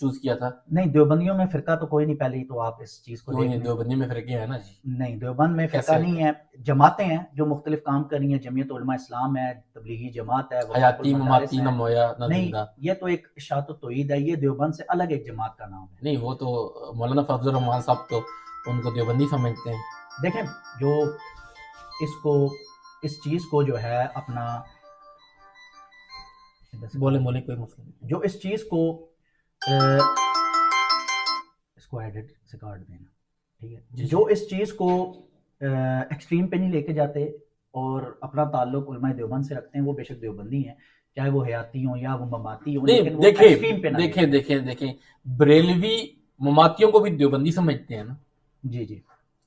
Choose کیا تھا؟ نہیں، دیوبندیوں میں فرقہ تو کوئی نہیں، پہلے ہی تو آپ اس چیز کو کیوں دیکھ نہیں، لیں۔ دیوبندی میں فرقے ہیں نا جی؟ نہیں، دیوبند میں فرقہ کیسے؟ نہیں ہے، جماعتیں ہیں جو مختلف کام کر رہی ہیں، جمعیت علماء اسلام ہے، تبلیغی جماعت ہے، وفاق حیاتی المدارس مماتی ہے۔ نہ مویا نہ نہیں، زندہ؟ یہ تو ایک اشاعت و توحید ہے، یہ دیوبند سے الگ ایک جماعت کا نام ہے۔ نہیں، وہ تو مولانا فضل الرحمان صاحب تو ان کو دیوبندی سمجھتے ہیں۔ دیکھیں، جو اس چیز کو جو ہے اپنا بولے کوئی مسئلہ نہیں۔ جو اس چیز کو اس کو ایڈٹ سے کاٹ دینا، ٹھیک ہے، جی جو اس چیز کو ایکسٹریم پہ نہیں لے کے جاتے اور اپنا تعلق علماء دیوبند سے رکھتے ہیں، وہ بے شک دیوبندی ہیں، چاہے وہ حیاتی ہوں یا وہ مماتی ہوں، لیکن وہ ایکسٹریم پہ نہ لے کے۔ دیکھیں بریلوی مماتیوں کو بھی دیوبندی سمجھتے ہیں نا، جی جی،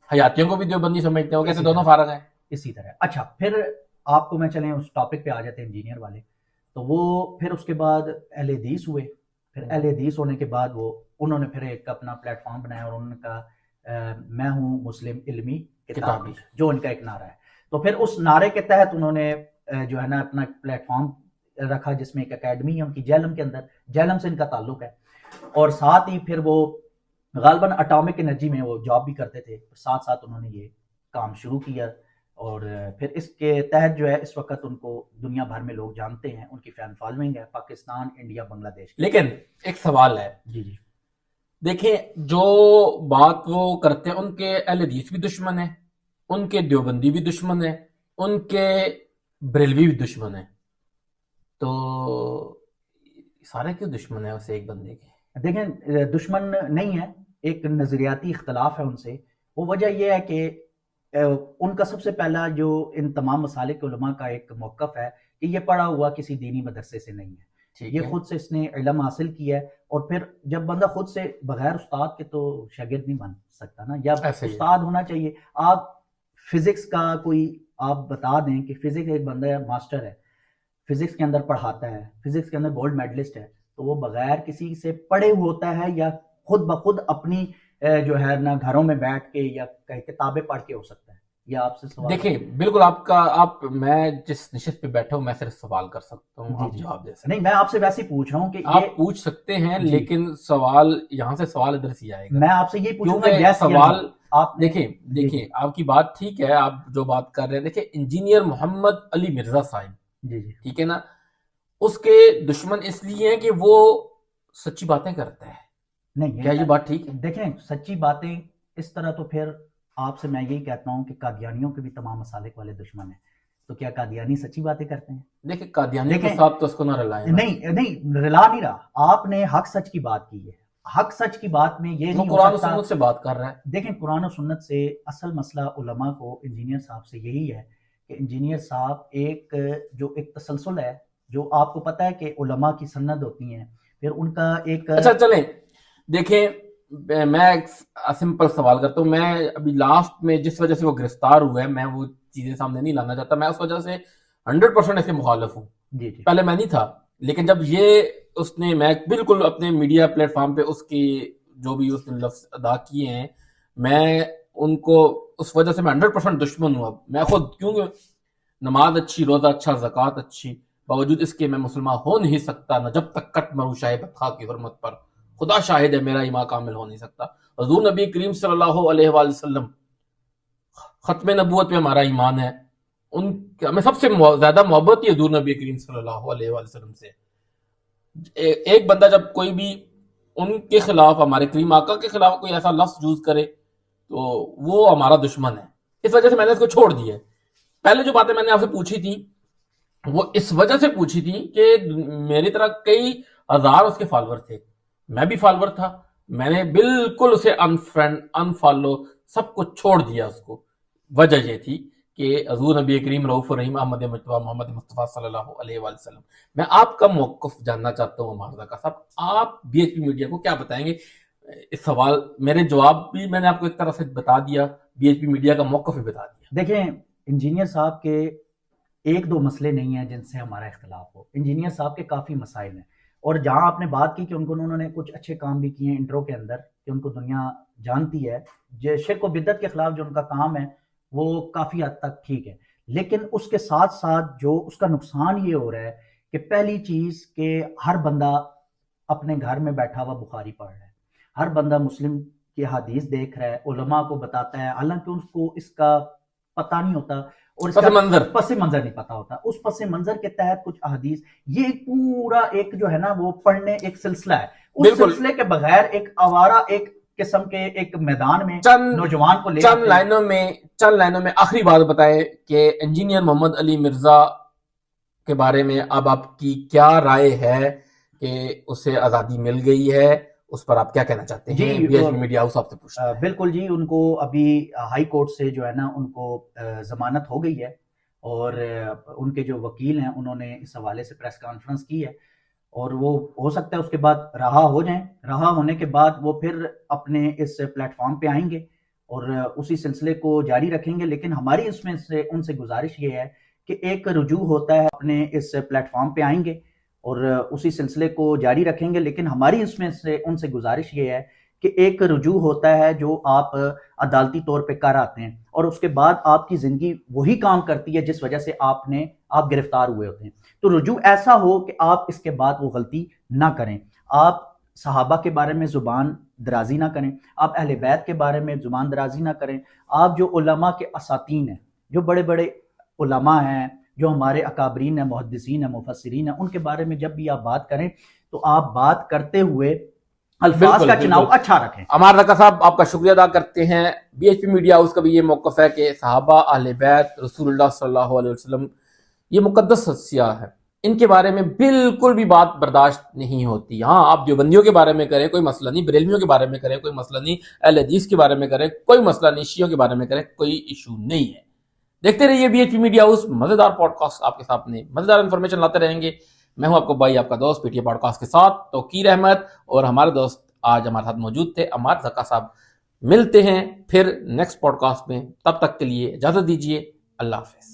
حیاتیوں کو بھی دیوبندی سمجھتے ہیں، وہ کہتے ہیں اسی دونوں طرح فارغ ہیں۔ اسی طرح۔ اچھا، پھر آپ کو میں چلیں اس ٹاپک پہ آ جاتے ہیں انجینئر والے، تو وہ پھر اس کے بعد اہل حدیث ہوئے، پھر اہل حدیث ہونے کے بعد انہوں نے پھر ایک اپنا پلیٹ فارم بنایا اور انہوں نے کہا میں ہوں مسلم علمی کتابی، جو ان کا ایک نعرہ ہے۔ تو پھر اس نعرے کے تحت انہوں نے جو ہے نا اپنا پلیٹ فارم رکھا، جس میں ایک اکیڈمی ہے ان کی جہلم کے اندر، جہلم سے ان کا تعلق ہے، اور ساتھ ہی پھر وہ غالباً اٹامک انرجی میں وہ جاب بھی کرتے تھے، ساتھ ساتھ انہوں نے یہ کام شروع کیا، اور پھر اس کے تحت جو ہے اس وقت ان کو دنیا بھر میں لوگ جانتے ہیں، ان کی فین فالوئنگ ہے پاکستان، انڈیا، بنگلہ دیش۔ لیکن ایک سوال ہے، جی جی، دیکھیں جو بات وہ کرتے ہیں، ان کے اہل حدیث بھی دشمن ہیں، ان کے دیوبندی بھی دشمن ہیں، ان کے بریلوی بھی دشمن ہیں، تو سارے کیوں دشمن ہیں اسے ایک بندے کے؟ دیکھیں، دشمن نہیں ہے، ایک نظریاتی اختلاف ہے ان سے۔ وہ وجہ یہ ہے کہ ان کا سب سے پہلا جو ان تمام مسالک علماء کا ایک موقف ہے کہ یہ پڑھا ہوا کسی دینی مدرسے سے نہیں ہے، یہ خود سے اس نے علم حاصل کیا ہے، اور پھر جب بندہ خود سے بغیر استاد کے تو شاگرد نہیں بن سکتا نا، یا استاد ہونا چاہیے۔ آپ فزکس کا کوئی آپ بتا دیں کہ فزکس ایک بندہ ماسٹر ہے، فزکس کے اندر پڑھاتا ہے، فزکس کے اندر گولڈ میڈلسٹ ہے، تو وہ بغیر کسی سے پڑھے ہوتا ہے یا خود بخود اپنی جو ہے نا گھروں میں بیٹھ کے یا کتابیں پڑھ کے ہو سکتا ہے؟ یا آپ سے سوال؟ دیکھیں بالکل آپ میں جس نشست پہ بیٹھا ہوں میں صرف سوال کر سکتا ہوں، آپ جواب دے سکتے ہیں۔ نہیں، میں آپ سے ویسے ہی پوچھ رہا ہوں کہ آپ پوچھ سکتے ہیں، لیکن سوال یہاں سے سوال ادھر سے آئے گا، میں آپ سے یہ پوچھوں گا کیونکہ سوال آپ دیکھیں آپ کی بات ٹھیک ہے، آپ جو بات کر رہے ہیں، دیکھیں انجینئر محمد علی مرزا صاحب، جی جی، ٹھیک ہے نا، اس کے دشمن اس لیے ہیں کہ وہ سچی باتیں کرتا ہے۔ نہیں، کیا یہ بات ٹھیک ہے؟ دیکھیں سچی باتیں اس طرح، تو پھر آپ سے میں یہی کہتا ہوں کہ قادیانیوں کے بھی تمام مسالک والے دشمن ہیں، تو کیا قادیانی سچی باتیں کرتے ہیں؟ دیکھیں قادیانیوں کے ساتھ تو اس کو نہ رلائیں۔ نہیں رلا نہیں رہا، آپ نے حق سچ کی بات کی ہے، حق سچ کی بات میں یہ نہیں ہو قرآن و سکتا۔ سنت سے بات کر رہا ہے۔ دیکھیں قرآن و سنت سے اصل مسئلہ علماء کو انجینئر صاحب سے یہی ہے کہ انجینئر صاحب ایک تسلسل ہے، جو آپ کو پتہ ہے کہ علماء کی سند ہوتی ہیں، پھر ان کا ایک۔ اچھا چلیں دیکھیں، میں ایک سمپل سوال کرتا ہوں، میں ابھی لاسٹ میں جس وجہ سے وہ گرفتار ہوا ہے، میں وہ چیزیں سامنے نہیں لانا چاہتا، میں اس وجہ سے 100% اس کے مخالف ہوں۔ جی جی، پہلے میں نہیں تھا، لیکن جب یہ اس نے، میں بالکل اپنے میڈیا پلیٹ فارم پہ اس کی جو بھی اس نے لفظ ادا کیے ہیں، میں ان کو اس وجہ سے میں 100% دشمن ہوں۔ اب میں خود کیونکہ نماز اچھی، روزہ اچھا، زکوٰۃ اچھی، باوجود اس کے میں مسلمان ہو نہیں سکتا، نہ جب تک کٹ مروں شاہ بدخواہ کی حرمت پر، خدا شاہد ہے میرا ایمان کامل ہو نہیں سکتا۔ حضور نبی کریم صلی اللہ علیہ وآلہ وسلم ختم نبوت پہ ہمارا ایمان ہے، ہمیں سب سے زیادہ محبت ہی حضور نبی کریم صلی اللہ علیہ وآلہ وسلم سے۔ ایک بندہ جب کوئی بھی ان کے خلاف، ہمارے کریم آقا کے خلاف کوئی ایسا لفظ یوز کرے تو وہ ہمارا دشمن ہے، اس وجہ سے میں نے اس کو چھوڑ دیا ہے۔ پہلے جو باتیں میں نے آپ سے پوچھی تھی وہ اس وجہ سے پوچھی تھی کہ میری طرح کئی ہزار اس کے فالوور تھے، میں بھی فالوور تھا، میں نے بالکل اسے انفالو سب کچھ چھوڑ دیا اس کو۔ وجہ یہ تھی کہ حضور نبی کریم رؤوف الرحیم محمد مصطفیٰ صلی اللہ علیہ وآلہ وسلم۔ میں آپ کا موقف جاننا چاہتا ہوں مارزا کا صاحب، آپ بی ایچ پی میڈیا کو کیا بتائیں گے اس سوال؟ میرے جواب بھی میں نے آپ کو ایک طرح سے بتا دیا، بی ایچ پی میڈیا کا موقف بھی بتا دیا۔ دیکھیں انجینئر صاحب کے ایک دو مسئلے نہیں ہیں جن سے ہمارا اختلاف ہو، انجینئر صاحب کے کافی مسائل ہیں، اور جہاں آپ نے بات کی کہ انہوں نے کچھ اچھے کام بھی کیے ہیں انٹرو کے اندر کہ ان کو دنیا جانتی ہے، جو شرک و بدعت کے خلاف جو ان کا کام ہے وہ کافی حد تک ٹھیک ہے، لیکن اس کے ساتھ ساتھ جو اس کا نقصان یہ ہو رہا ہے کہ پہلی چیز کہ ہر بندہ اپنے گھر میں بیٹھا ہوا بخاری پڑھ رہا ہے، ہر بندہ مسلم کی حدیث دیکھ رہا ہے، علماء کو بتاتا ہے، حالانکہ اس کو اس کا پتہ نہیں ہوتا اور اس کا پس منظر نہیں پتا ہوتا، اس پس منظر کے تحت کچھ احادیث، یہ پورا ایک جو ہے نا وہ پڑھنے ایک سلسلہ ہے، اس سلسلے کے بغیر ایک آوارہ ایک قسم کے ایک میدان میں نوجوان کو لے چند لائنوں میں آخری بات بتائیں کہ انجینئر محمد علی مرزا کے بارے میں اب آپ کی کیا رائے ہے کہ اسے آزادی مل گئی ہے، اس پر آپ کیا کہنا چاہتے ہیں؟ جی B H P media house آپ سے پوچھتا ہے۔ بالکل جی، ان کو ابھی ہائی کورٹ سے جو ہے نا ان کو ضمانت ہو گئی ہے، اور ان کے جو وکیل ہیں انہوں نے اس حوالے سے پریس کانفرنس کی ہے، اور وہ ہو سکتا ہے اس کے بعد رہا ہو جائیں، رہا ہونے کے بعد وہ پھر اپنے اس پلیٹ فارم پہ آئیں گے اور اسی سلسلے کو جاری رکھیں گے، لیکن ہماری اس میں سے ان سے گزارش یہ ہے کہ ایک رجوع ہوتا ہے، اپنے اس پلیٹ فارم پہ آئیں گے اور اسی سلسلے کو جاری رکھیں گے، لیکن ہماری اس میں سے ان سے گزارش یہ ہے کہ ایک رجوع ہوتا ہے جو آپ عدالتی طور پہ کر آتے ہیں، اور اس کے بعد آپ کی زندگی وہی کام کرتی ہے جس وجہ سے آپ گرفتار ہوئے ہوتے ہیں، تو رجوع ایسا ہو کہ آپ اس کے بعد وہ غلطی نہ کریں، آپ صحابہ کے بارے میں زبان درازی نہ کریں، آپ اہل بیت کے بارے میں زبان درازی نہ کریں، آپ جو علماء کے اساتین ہیں، جو بڑے بڑے علماء ہیں، جو ہمارے اکابرین ہیں، محدثین ہیں، مفسرین ہیں، ان کے بارے میں جب بھی آپ بات کریں تو آپ بات کرتے ہوئے الفاظ کا چناؤ اچھا رکھیں۔ عمار رکا صاحب آپ کا شکریہ ادا کرتے ہیں۔ B H P media house کا بھی یہ موقف ہے کہ صحابہ، اہل بیت، رسول اللہ صلی اللہ علیہ وسلم یہ مقدس شخصیات ہے، ان کے بارے میں بالکل بھی بات برداشت نہیں ہوتی۔ ہاں آپ دیوبندیوں کے بارے میں کریں کوئی مسئلہ نہیں، بریلویوں کے بارے میں کریں کوئی مسئلہ نہیں، اہل حدیث کے بارے میں کریں کوئی مسئلہ نہیں، شیعوں کے بارے میں کریں کوئی ایشو نہیں ہے۔ دیکھتے رہیے B H P media house, مزیدار پوڈ کاسٹ آپ کے سامنے، مزیدار انفارمیشن لاتے رہیں گے۔ میں ہوں آپ کو بھائی، آپ کا دوست، P T A podcast کے ساتھ توقیر احمد، اور ہمارے دوست آج ہمارے ساتھ موجود تھے عمار رکا صاحب۔ ملتے ہیں پھر نیکسٹ پوڈ کاسٹ میں، تب تک کے لیے اجازت دیجیے، اللہ حافظ۔